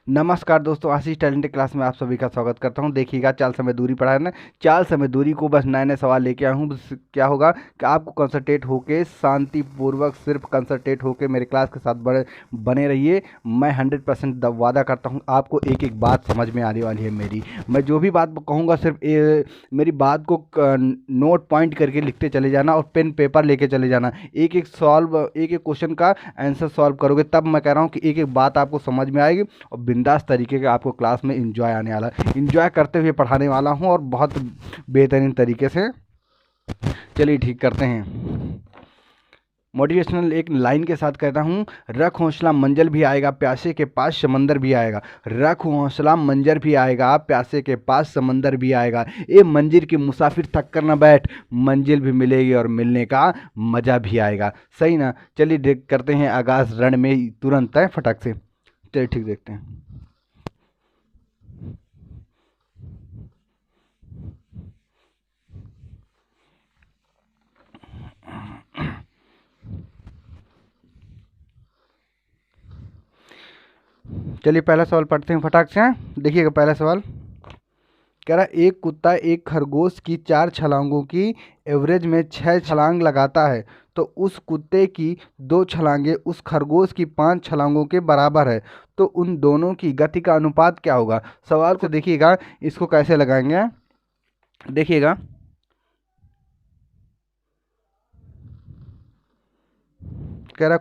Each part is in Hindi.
नमस्कार दोस्तों, आशीष टैलेंट क्लास में आप सभी का स्वागत करता हूं। देखिएगा, चाल समय दूरी पढ़ा है ना। चाल समय दूरी को बस नए नए सवाल लेके आया हूं। बस क्या होगा कि आपको कंसंट्रेट होके शांतिपूर्वक सिर्फ कंसंट्रेट होके मेरे क्लास के साथ बने रहिए। मैं 100% वादा करता हूं आपको एक एक बात समझ में आने वाली है। मैं जो भी बात कहूँगा सिर्फ मेरी बात को नोट पॉइंट करके लिखते चले जाना और पेन पेपर लेके चले जाना। एक एक क्वेश्चन का आंसर सॉल्व करोगे तब मैं कह रहा हूँ कि एक एक बात आपको समझ में आएगी और बिंदास तरीके का आपको क्लास में एंजॉय आने वाला है। एंजॉय करते हुए पढ़ाने वाला हूँ और बहुत बेहतरीन तरीके से। चलिए ठीक करते हैं। मोटिवेशनल एक लाइन के साथ कहता हूँ, रख हौसला मंजिल भी आएगा, प्यासे के पास समंदर भी आएगा। रख हौसला मंजिल भी आएगा, प्यासे के पास समंदर भी आएगा। ए मंजिल की मुसाफिर थक कर ना बैठ, मंजिल भी मिलेगी और मिलने का मज़ा भी आएगा। सही ना। चलिए देख करते हैं आगाज रण में तुरंत है फटक से। चलिए ठीक देखते हैं। चलिए पहला सवाल पढ़ते हैं फटाक से। देखिएगा पहला सवाल कह रहा, एक कुत्ता एक खरगोश की 4 छलांगों की एवरेज में 6 छलांग लगाता है, तो उस कुत्ते की 2 छलांगें उस खरगोश की 5 छलांगों के बराबर है, तो उन दोनों की गति का अनुपात क्या होगा। सवाल को देखिएगा, इसको कैसे लगाएंगे देखिएगा। कह रहा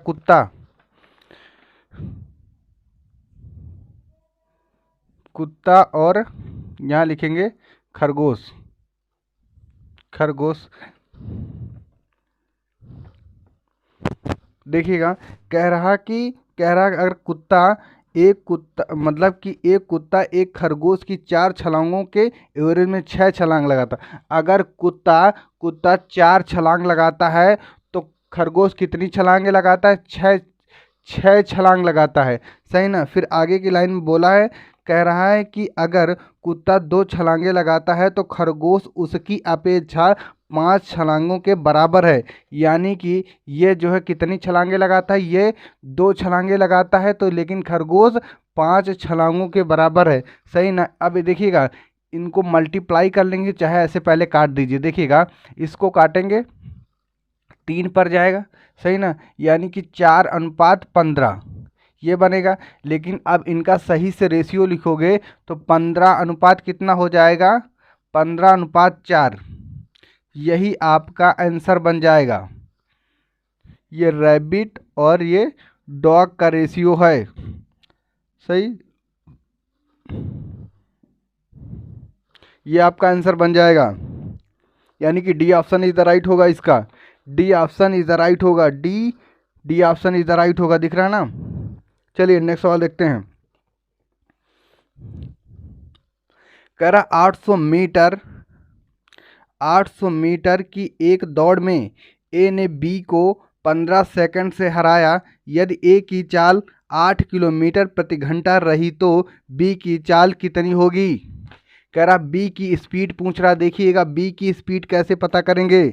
कुत्ता और यहाँ लिखेंगे खरगोश। देखिएगा, कह रहा अगर कुत्ता मतलब कि एक कुत्ता एक खरगोश की 4 छलांगों के एवरेज में 6 छलांग लगाता। अगर कुत्ता 4 छलांग लगाता है तो खरगोश कितनी छलांगे लगाता है? 6 छलांग लगाता है। सही ना। फिर आगे की लाइन में बोला है, कह रहा है कि अगर कुत्ता 2 छलांगे लगाता है तो खरगोश उसकी अपेक्षा 5 छलांगों के बराबर है। यानी कि ये जो है कितनी छलांगे लगाता है? ये 2 छलांगे लगाता है, तो लेकिन खरगोश 5 छलांगों के बराबर है। सही ना। अब देखिएगा, इनको मल्टीप्लाई कर लेंगे, चाहे ऐसे पहले काट दीजिए। देखिएगा, इसको काटेंगे 3 पर जाएगा। सही ना। यानी कि 4:15 ये बनेगा। लेकिन अब इनका सही से रेशियो लिखोगे तो 15 अनुपात कितना हो जाएगा? 15:4। यही आपका आंसर बन जाएगा। ये रैबिट और ये डॉग का रेशियो है। सही। ये आपका आंसर बन जाएगा। यानी कि D option is the right होगा इसका। D option is the right होगा। D option is the right होगा। दिख रहा है ना। चलिए नेक्स्ट सवाल देखते हैं। कह रहा 800 मीटर की एक दौड़ में ए ने बी को 15 सेकंड से हराया। यदि ए की चाल 8 किलोमीटर प्रति घंटा रही तो बी की चाल कितनी होगी। कह रहा बी की स्पीड पूछ रहा। देखिएगा बी की स्पीड कैसे पता करेंगे।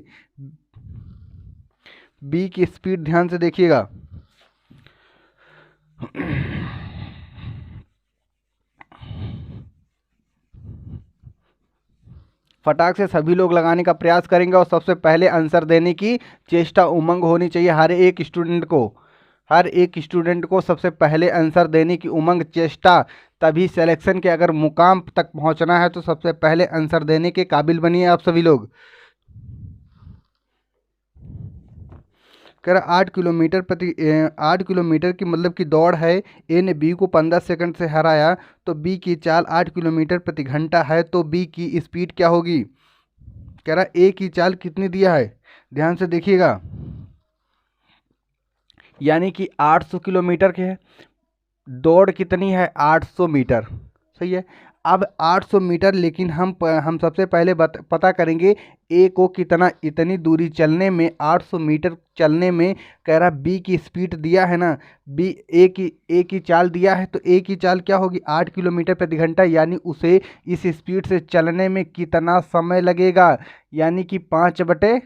बी की स्पीड ध्यान से देखिएगा। फटाक से सभी लोग लगाने का प्रयास करेंगे और सबसे पहले आंसर देने की चेष्टा उमंग होनी चाहिए हर एक स्टूडेंट को सबसे पहले आंसर देने की उमंग चेष्टा। तभी सिलेक्शन के अगर मुकाम तक पहुंचना है तो सबसे पहले आंसर देने के काबिल बनिए आप सभी लोग। कह रहा 8 किलोमीटर की मतलब की दौड़ है। ए ने बी को 15 सेकंड से हराया, तो बी की चाल 8 किलोमीटर प्रति घंटा है, तो बी की स्पीड क्या होगी। कह रहा ए की चाल कितनी दिया है, ध्यान से देखिएगा। यानी कि 800 किलोमीटर के है, दौड़ कितनी है 800 मीटर। सही है। अब 800 मीटर, लेकिन हम सबसे पहले पता करेंगे ए को इतनी दूरी चलने में 800 मीटर चलने में। कह रहा बी की स्पीड दिया है ना, ए की चाल दिया है, तो ए की चाल क्या होगी 8 किलोमीटर प्रति घंटा। यानी उसे इस स्पीड से चलने में कितना समय लगेगा। यानी कि 5/8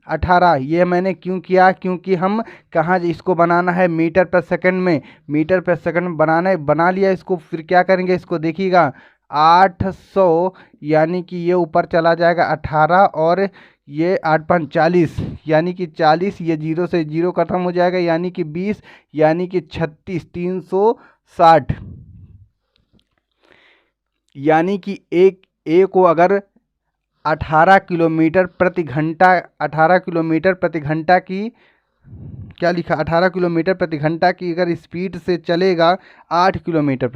18। ये मैंने क्यों किया, क्योंकि हम कहाँ इसको बनाना है, मीटर पर सेकंड में, मीटर पर सेकंड में बनाना है, बना लिया इसको। फिर क्या करेंगे, इसको देखिएगा 800, यानी कि ये ऊपर चला जाएगा 18 और ये 8×5 = 40, यानी कि 40, ये जीरो से जीरो खत्म हो जाएगा, यानी कि 20, यानी कि 36, 360, यानी कि एक को अगर 18 किलोमीटर प्रति घंटा, 18 किलोमीटर प्रति घंटा की, क्या लिखा, 18 किलोमीटर प्रति घंटा की अगर स्पीड से चलेगा, 8 किलोमीटर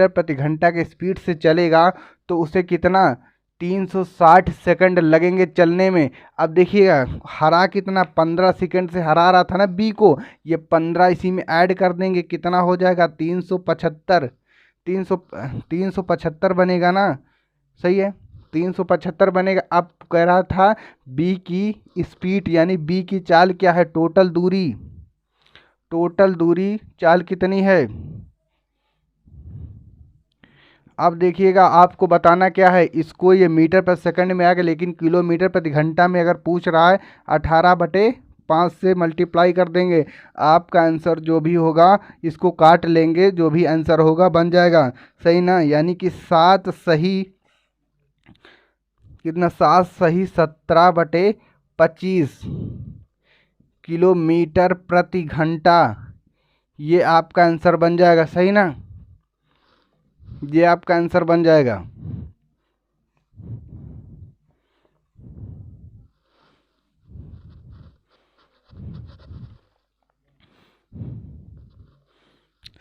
प्रति घंटा के स्पीड से चलेगा तो उसे कितना, 360 सेकंड लगेंगे चलने में। अब देखिएगा हरा कितना, 15 सेकंड से हरा रहा था ना बी को, ये 15 इसी में ऐड कर देंगे, कितना हो जाएगा 375, 375 बनेगा ना, सही है 375 बनेगा। अब कह रहा था बी की स्पीड, यानी बी की चाल क्या है, टोटल दूरी चाल कितनी है। अब देखिएगा आपको बताना क्या है, इसको ये मीटर पर सेकंड में आ गया, लेकिन किलोमीटर प्रति घंटा में अगर पूछ रहा है 18/5 से मल्टीप्लाई कर देंगे, आपका आंसर जो भी होगा इसको काट लेंगे, जो भी आंसर होगा बन जाएगा, सही ना। यानी कि 7 सही कितना, 7 सही 17/25 किलोमीटर प्रति घंटा, ये आपका आंसर बन जाएगा, सही ना, ये आपका आंसर बन जाएगा।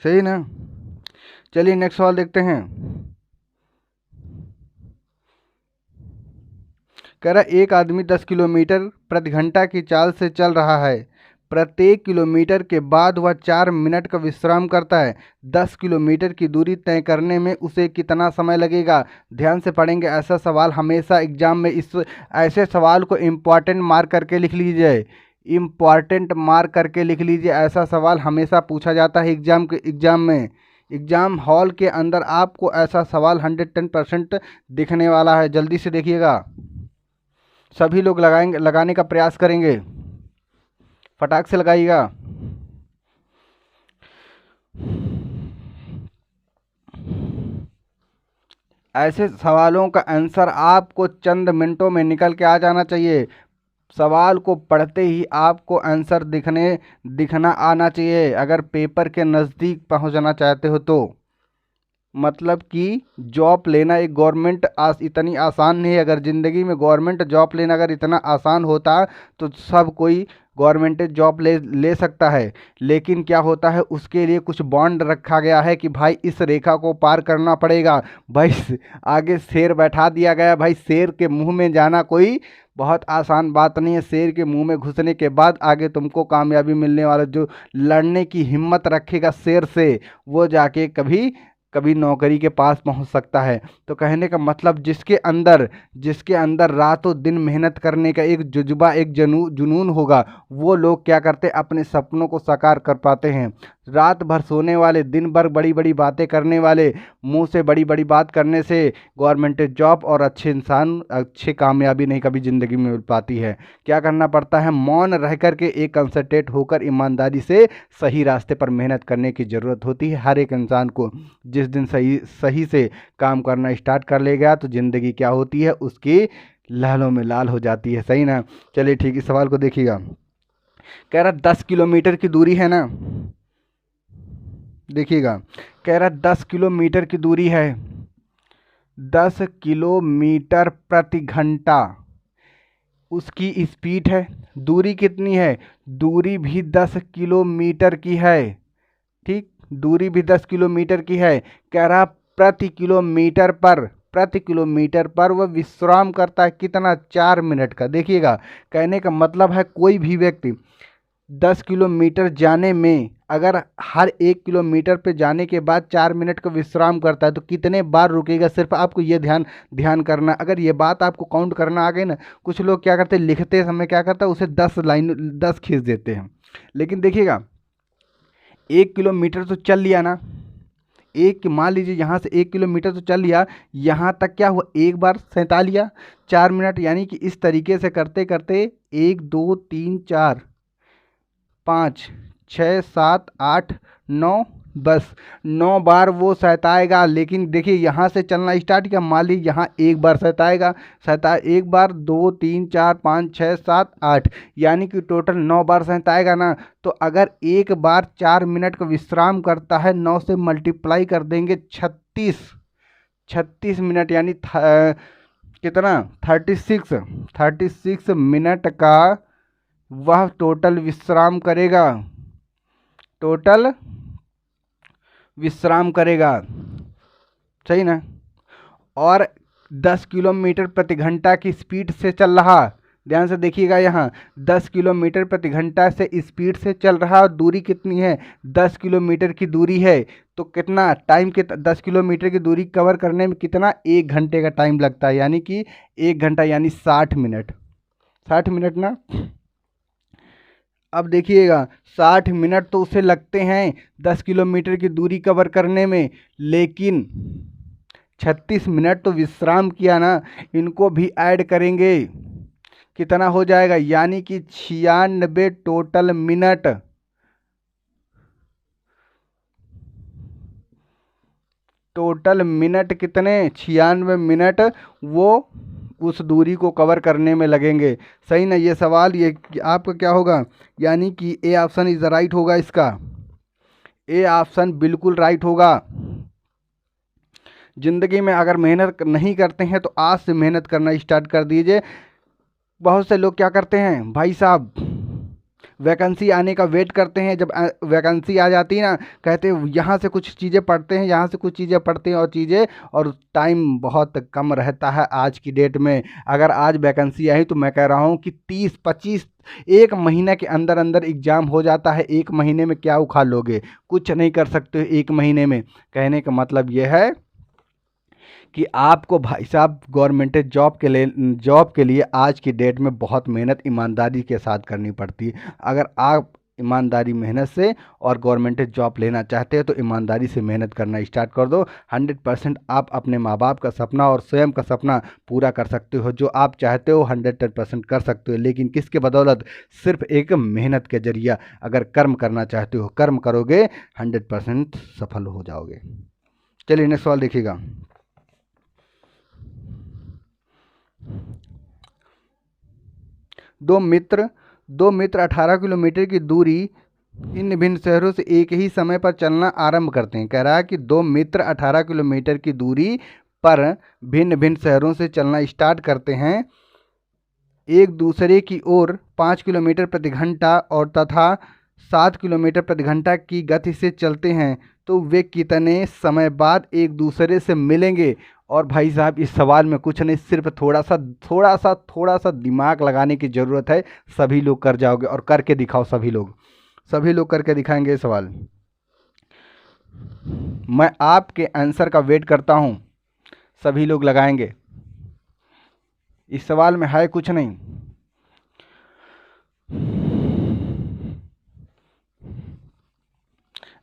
सही ना। चलिए नेक्स्ट सवाल देखते हैं। कह रहा एक आदमी 10 किलोमीटर प्रति घंटा की चाल से चल रहा है, प्रत्येक किलोमीटर के बाद वह 4 मिनट का विश्राम करता है, 10 किलोमीटर की दूरी तय करने में उसे कितना समय लगेगा। ध्यान से पढ़ेंगे, ऐसा सवाल हमेशा एग्जाम में, इस ऐसे सवाल को इम्पॉर्टेंट मार्क करके लिख लीजिए, इम्पॉर्टेंट मार्क करके लिख लीजिए। ऐसा सवाल हमेशा पूछा जाता है एग्जाम में, एग्जाम हॉल के अंदर आपको ऐसा सवाल 110% दिखने वाला है। जल्दी से देखिएगा, सभी लोग लगाने का प्रयास करेंगे, फटाक से लगाइएगा। ऐसे सवालों का आंसर आपको चंद मिनटों में निकल के आ जाना चाहिए। सवाल को पढ़ते ही आपको आंसर दिखना आना चाहिए, अगर पेपर के नज़दीक पहुंचना चाहते हो तो। मतलब कि जॉब लेना एक गवर्नमेंट इतनी आसान नहीं है। अगर ज़िंदगी में गवर्नमेंट जॉब लेना अगर इतना आसान होता तो सब कोई गवर्नमेंट जॉब ले सकता है, लेकिन क्या होता है उसके लिए कुछ बॉन्ड रखा गया है कि भाई इस रेखा को पार करना पड़ेगा, भाई आगे शेर बैठा दिया गया, भाई शेर के मुंह में जाना कोई बहुत आसान बात नहीं है। शेर के मुंह में घुसने के बाद आगे तुमको कामयाबी मिलने वाला, जो लड़ने की हिम्मत रखेगा शेर से वो जाके कभी कभी नौकरी के पास पहुंच सकता है। तो कहने का मतलब जिसके अंदर रातों दिन मेहनत करने का एक जुज्बा, एक जुनून होगा, वो लोग क्या करते हैं, अपने सपनों को साकार कर पाते हैं। रात भर सोने वाले, दिन भर बड़ी बड़ी बातें करने वाले, मुंह से बड़ी बड़ी बात करने से गवर्नमेंट जॉब और अच्छी कामयाबी नहीं कभी ज़िंदगी में मिल पाती है। क्या करना पड़ता है, मौन रह कर के एक कंसंट्रेट होकर ईमानदारी से सही रास्ते पर मेहनत करने की ज़रूरत होती है हर एक इंसान को। जिस दिन सही से काम करना स्टार्ट कर लेगा तो ज़िंदगी क्या होती है, उसकी लालों में लाल हो जाती है, सही ना। चलिए ठीक, इस सवाल को देखिएगा। कह रहा 10 किलोमीटर की दूरी है ना, देखिएगा कह रहा 10 किलोमीटर की दूरी है, 10 किलोमीटर प्रति घंटा उसकी स्पीड है। दूरी कितनी है, दूरी भी 10 किलोमीटर की है, ठीक, दूरी भी 10 किलोमीटर की है। कह रहा प्रति किलोमीटर पर वह विश्राम करता है कितना, 4 मिनट का। देखिएगा कहने का मतलब है कोई भी व्यक्ति 10 किलोमीटर जाने में अगर हर 1 किलोमीटर पे जाने के बाद 4 मिनट का विश्राम करता है तो कितने बार रुकेगा, सिर्फ आपको ये ध्यान करना। अगर ये बात आपको काउंट करना आ गई ना, कुछ लोग क्या करते हैं लिखते समय क्या करता है उसे 10 खींच देते हैं, लेकिन देखिएगा 1 किलोमीटर तो चल लिया ना, मान लीजिए यहाँ से 1 किलोमीटर तो चल लिया, यहाँ तक क्या हुआ, एक बार 47 लिया, 4 मिनट, यानी कि इस तरीके से करते करते 1 2 3 4 5 6 7 8 9, बस 9 बार वो सहताएगा। लेकिन देखिए यहाँ से चलना स्टार्ट किया, मान लीजिए यहाँ एक बार सहताएगा, एक बार 2 3 4 5 6 7 8, यानी कि टोटल 9 बार सहताएगा ना। तो अगर एक बार 4 मिनट का विश्राम करता है, 9 से मल्टीप्लाई कर देंगे 36 मिनट, यानी कितना 36 मिनट का वह टोटल विश्राम करेगा, टोटल विश्राम करेगा, सही ना। और 10 किलोमीटर प्रति घंटा की स्पीड से चल रहा, ध्यान से देखिएगा, यहाँ 10 किलोमीटर प्रति घंटा से स्पीड से चल रहा। और दूरी कितनी है, 10 किलोमीटर की दूरी है। तो कितना टाइम, 10 किलोमीटर की दूरी कवर करने में कितना, 1 घंटे का टाइम लगता है, यानी कि 1 घंटा यानी 60 मिनट, 60 मिनट ना। अब देखिएगा 60 मिनट तो उसे लगते हैं 10 किलोमीटर की दूरी कवर करने में, लेकिन 36 मिनट तो विश्राम किया ना, इनको भी ऐड करेंगे, कितना हो जाएगा, यानी कि 96 टोटल मिनट, टोटल मिनट कितने, 96 मिनट वो उस दूरी को कवर करने में लगेंगे, सही ना। ये सवाल ये आपका क्या होगा, यानी कि ए ऑप्शन इज राइट होगा इसका, ए ऑप्शन बिल्कुल राइट होगा। ज़िंदगी में अगर मेहनत नहीं करते हैं तो आज से मेहनत करना स्टार्ट कर दीजिए। बहुत से लोग क्या करते हैं भाई साहब, वैकेंसी आने का वेट करते हैं, जब वैकेंसी आ जाती है ना, कहते हैं यहाँ से कुछ चीज़ें पढ़ते हैं, यहाँ से कुछ चीज़ें पढ़ते हैं, और टाइम बहुत कम रहता है आज की डेट में। अगर आज वैकेंसी आई तो मैं कह रहा हूँ कि 30-25 1 महीने के अंदर अंदर एग्ज़ाम हो जाता है। 1 महीने में क्या उखाड़ लोगे, कुछ नहीं कर सकते 1 महीने में। कहने का मतलब यह है कि आपको भाई साहब गवर्नमेंट जॉब के लिए आज की डेट में बहुत मेहनत ईमानदारी के साथ करनी पड़ती है। अगर आप ईमानदारी मेहनत से और गवर्नमेंट जॉब लेना चाहते हैं तो ईमानदारी से मेहनत करना स्टार्ट कर दो। 100% आप अपने माँ बाप का सपना और स्वयं का सपना पूरा कर सकते हो। जो आप चाहते हो 100% कर सकते हो, लेकिन किसके बदौलत, सिर्फ एक मेहनत के जरिया। अगर कर्म करना चाहते हो, कर्म करोगे 100% सफल हो जाओगे। चलिए नेक्स्ट सवाल देखिएगा। दो मित्र 18 किलोमीटर की दूरी इन भिन्न शहरों से एक ही समय पर चलना आरंभ करते हैं। कह रहा है कि 2 मित्र 18 किलोमीटर की दूरी पर भिन्न भिन्न शहरों से चलना स्टार्ट करते हैं, एक दूसरे की ओर 5 किलोमीटर प्रति घंटा और तथा 7 किलोमीटर प्रति घंटा की गति से चलते हैं, तो वे कितने समय बाद एक दूसरे से मिलेंगे। और भाई साहब इस सवाल में कुछ नहीं, सिर्फ थोड़ा सा दिमाग लगाने की ज़रूरत है। सभी लोग कर जाओगे, और करके दिखाओ, सभी लोग करके दिखाएंगे सवाल। मैं आपके आंसर का वेट करता हूँ, सभी लोग लगाएंगे। इस सवाल में है कुछ नहीं।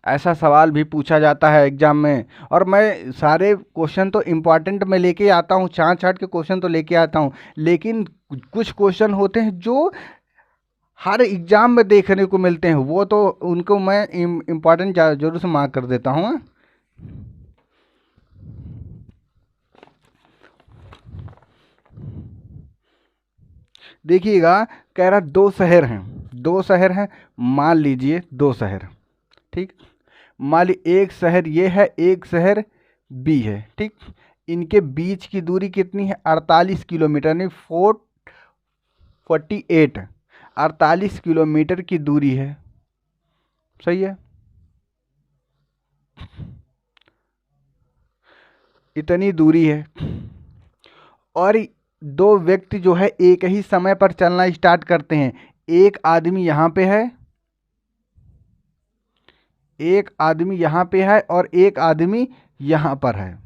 ऐसा सवाल भी पूछा जाता है एग्ज़ाम में, और मैं सारे क्वेश्चन तो इम्पॉर्टेंट में लेके आता हूँ, छाँट छाँट के क्वेश्चन तो लेके आता हूँ, लेकिन कुछ क्वेश्चन होते हैं जो हर एग्ज़ाम में देखने को मिलते हैं, वो तो उनको मैं इम्पॉर्टेंट जरूर से मार्क कर देता हूँ। देखिएगा, कह रहा 2 शहर हैं, मान लीजिए 2 शहर, ठीक। मान ली एक शहर ये है, एक शहर बी है, ठीक। इनके बीच की दूरी कितनी है, 48 किलोमीटर, नहीं 48 48 किलोमीटर की दूरी है, सही है। इतनी दूरी है, और 2 व्यक्ति जो है एक ही समय पर चलना स्टार्ट करते हैं। एक आदमी यहाँ पे है, एक आदमी यहाँ पे है, और एक आदमी यहाँ पर है,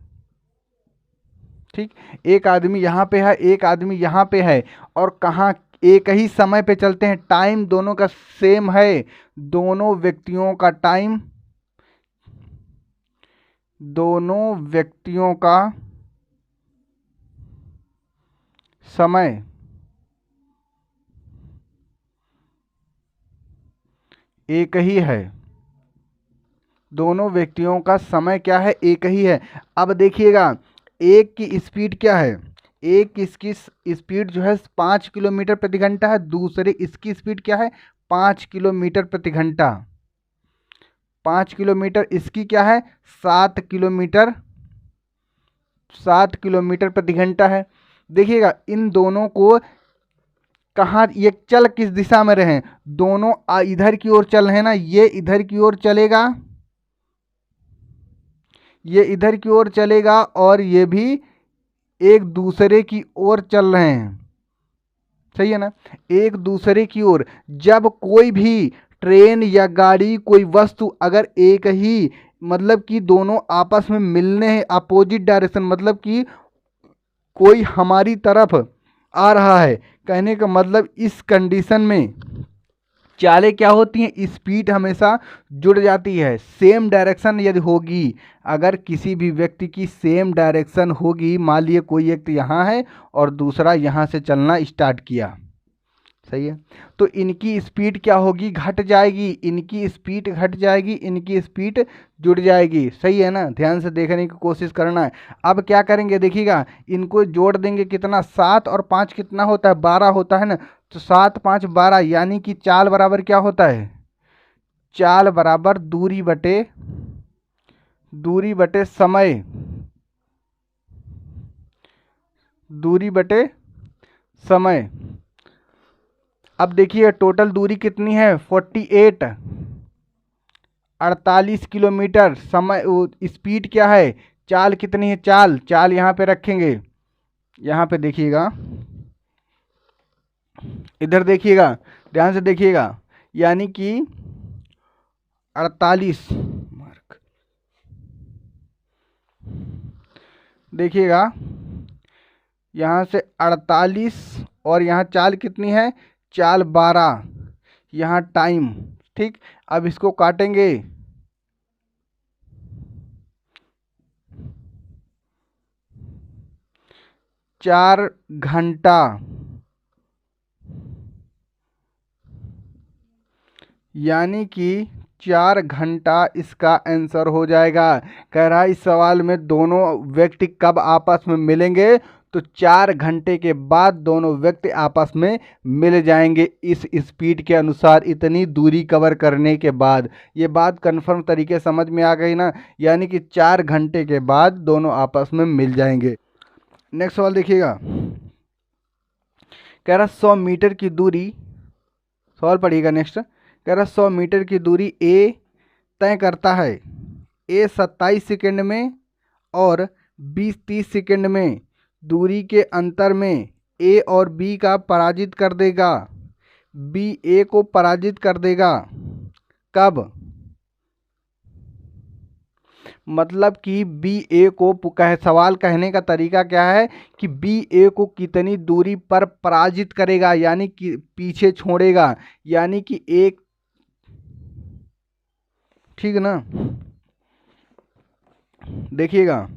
ठीक। एक आदमी यहाँ पे है, एक आदमी यहाँ पे है, और कहाँ एक ही समय पे चलते हैं। टाइम दोनों का सेम है, दोनों व्यक्तियों का टाइम, दोनों व्यक्तियों का समय एक ही है, दोनों व्यक्तियों का समय क्या है, एक ही है। अब देखिएगा, एक की स्पीड क्या है, एक इसकी स्पीड जो है 5 किलोमीटर प्रति घंटा है, दूसरे इसकी स्पीड क्या है 5 किलोमीटर प्रति घंटा। 5 किलोमीटर, इसकी क्या है 7 किलोमीटर, 7 किलोमीटर प्रति घंटा है। देखिएगा इन दोनों को कहाँ, ये चल किस दिशा में रहे, दोनों इधर की ओर चल रहे हैं ना, ये इधर की ओर चलेगा, ये इधर की ओर चलेगा, और ये भी एक दूसरे की ओर चल रहे हैं, सही है ना, एक दूसरे की ओर। जब कोई भी ट्रेन या गाड़ी, कोई वस्तु अगर एक ही, मतलब कि दोनों आपस में मिलने हैं, अपोजिट डायरेक्शन, मतलब कि कोई हमारी तरफ आ रहा है, कहने का मतलब इस कंडीशन में चालें क्या होती हैं, स्पीड हमेशा जुड़ जाती है। सेम डायरेक्शन यदि होगी, अगर किसी भी व्यक्ति की सेम डायरेक्शन होगी, मान लिए कोई व्यक्ति यहाँ है और दूसरा यहाँ से चलना स्टार्ट किया, सही है, तो इनकी स्पीड क्या होगी, घट जाएगी, इनकी स्पीड घट जाएगी, इनकी स्पीड जुड़ जाएगी, सही है ना, ध्यान से देखने की कोशिश करना है। अब क्या करेंगे, देखिएगा इनको जोड़ देंगे, कितना 7 और 5 कितना होता है 12 होता है ना, तो 7 5 12, यानी कि चाल बराबर क्या होता है, चाल बराबर दूरी बटे समय, दूरी बटे समय। अब देखिए टोटल दूरी कितनी है 48, 48 किलोमीटर। समय स्पीड क्या है, चाल कितनी है, चाल चाल यहाँ पे रखेंगे, यहाँ पे देखिएगा, इधर देखिएगा, ध्यान से देखिएगा, यानी कि 48 मार्क, देखिएगा यहाँ से 48, और यहाँ चाल कितनी है, चाल 12, यहाँ टाइम, ठीक। अब इसको काटेंगे, 4 घंटा, यानी कि 4 घंटा इसका आंसर हो जाएगा। कह रहा है इस सवाल में दोनों व्यक्ति कब आपस में मिलेंगे, तो 4 घंटे के बाद दोनों व्यक्ति आपस में मिल जाएंगे इस स्पीड के अनुसार, इतनी दूरी कवर करने के बाद। ये बात कंफर्म तरीके समझ में आ गई ना, यानी कि 4 घंटे के बाद दोनों आपस में मिल जाएंगे। नेक्स्ट सवाल देखिएगा, कह रहा 100 मीटर की दूरी, सवाल पढ़िएगा नेक्स्ट, कह रहा 100 मीटर की दूरी ए तय करता है, ए 27 सेकंड में और 20 30 सेकंड में, दूरी के अंतर में ए और बी का पराजित कर देगा, बी ए को पराजित कर देगा, कब, मतलब कि बी ए को सवाल कहने का तरीका क्या है कि बी ए को कितनी दूरी पर पराजित करेगा, यानी कि पीछे छोड़ेगा, यानी कि एक, ठीक ना, देखिएगा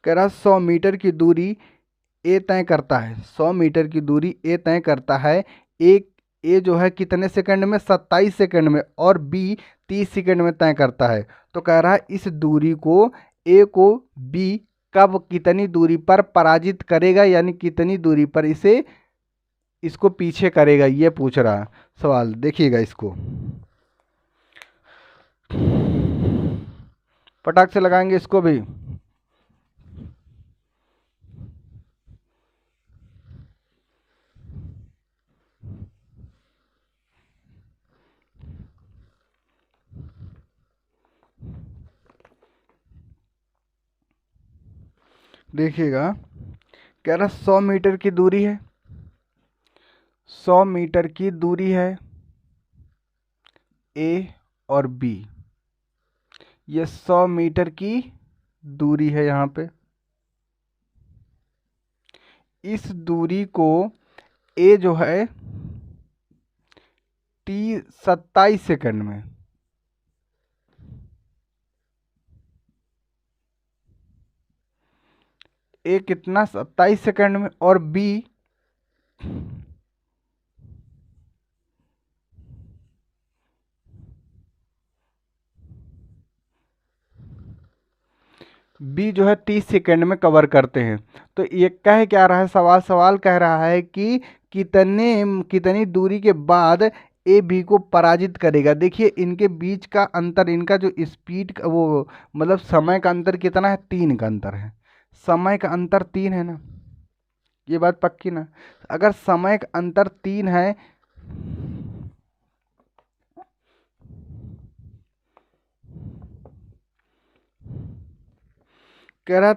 कह रहा 100 मीटर की दूरी ए तय करता है, 100 मीटर की दूरी ए तय करता है, एक ए जो है कितने सेकंड में 27 सेकंड में, और बी 30 सेकंड में तय करता है। तो कह रहा है इस दूरी को, ए को बी कब कितनी दूरी पर पराजित करेगा, यानी कितनी दूरी पर इसे, इसको पीछे करेगा, ये पूछ रहा सवाल। देखिएगा इसको फटाक से लगाएंगे इसको भी, देखिएगा कह रहा 100 मीटर की दूरी है, 100 मीटर की दूरी है ए और बी, ये 100 मीटर की दूरी है, यहाँ पे इस दूरी को ए जो है 27 सेकंड में, ए कितना 27 सेकंड में, और बी जो है 30 सेकंड में कवर करते हैं। तो ये कह क्या रहा है सवाल कह रहा है कि कितनी दूरी के बाद ए बी को पराजित करेगा। देखिए इनके बीच का अंतर, इनका जो स्पीड वो मतलब समय का अंतर कितना है, 3 का अंतर है। समय का अंतर 3 है ना, ये बात पक्की ना। अगर समय का अंतर 3 है, कह रहा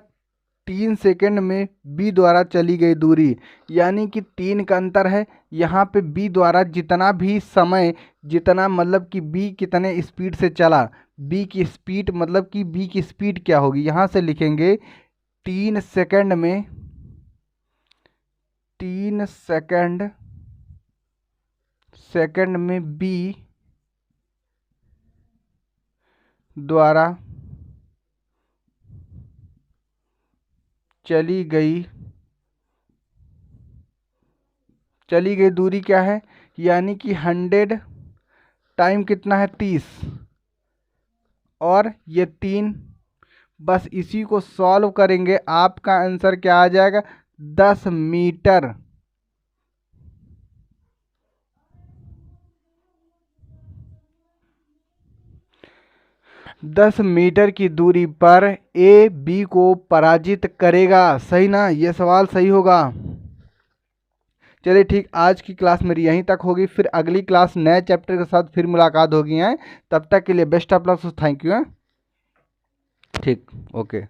3 सेकंड में बी द्वारा चली गई दूरी, यानी कि 3 का अंतर है। यहाँ पे बी द्वारा जितना भी समय, जितना मतलब कि बी कितने स्पीड से चला, बी की स्पीड मतलब कि बी की स्पीड क्या होगी, यहाँ से लिखेंगे 3 सेकंड में, 3 सेकंड में बी द्वारा चली गई दूरी क्या है, यानी कि 100 टाइम कितना है 30, और ये 3, बस इसी को सॉल्व करेंगे आपका आंसर क्या आ जाएगा, 10 मीटर। 10 मीटर की दूरी पर ए बी को पराजित करेगा। सही ना, ये सवाल सही होगा। चलिए ठीक, आज की क्लास मेरी यहीं तक होगी, फिर अगली क्लास नए चैप्टर के साथ फिर मुलाकात होगी है। तब तक के लिए best of luck, thank you है। ठीक, ओके।